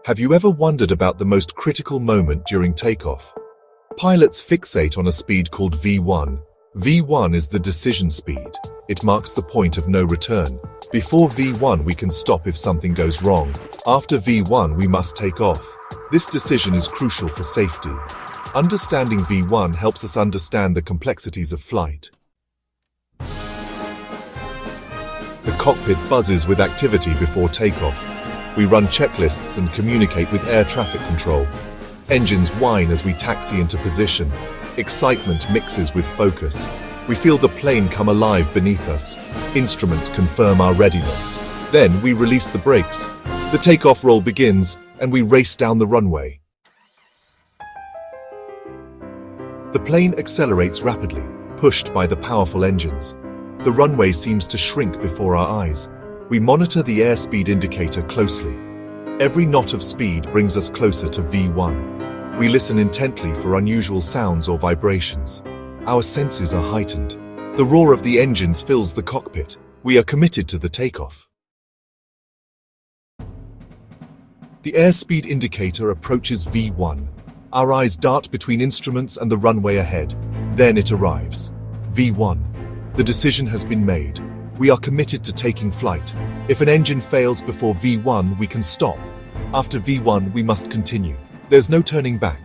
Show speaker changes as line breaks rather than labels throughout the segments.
Have you ever wondered about the most critical moment during takeoff? Pilots fixate on a speed called V1. V1 is the decision speed. It marks the point of no return. Before V1 we can stop if something goes wrong. After V1 we must take off. This decision is crucial for safety. Understanding V1 helps us understand the complexities of flight. The cockpit buzzes with activity before takeoff. We run checklists and communicate with air traffic control. Engines whine as we taxi into position. Excitement mixes with focus. We feel the plane come alive beneath us. Instruments confirm our readiness. Then we release the brakes. The takeoff roll begins, and we race down the runway. The plane accelerates rapidly, pushed by the powerful engines. The runway seems to shrink before our eyes. We monitor the airspeed indicator closely. Every knot of speed brings us closer to V1. We listen intently for unusual sounds or vibrations. Our senses are heightened. The roar of the engines fills the cockpit. We are committed to the takeoff. The airspeed indicator approaches V1. Our eyes dart between instruments and the runway ahead. Then it arrives. V1. The decision has been made. We are committed to taking flight. If an engine fails before V1, we can stop. After V1, we must continue. There's no turning back.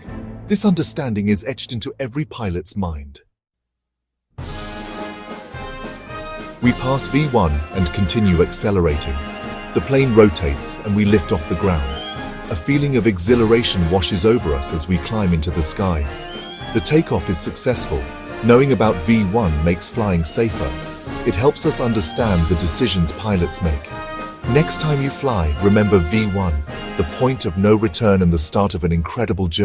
This understanding is etched into every pilot's mind. We pass V1 and continue accelerating. The plane rotates and we lift off the ground. A feeling of exhilaration washes over us as we climb into the sky. The takeoff is successful. Knowing about V1 makes flying safer. It helps us understand the decisions pilots make. Next time you fly, remember V1, the point of no return and the start of an incredible journey.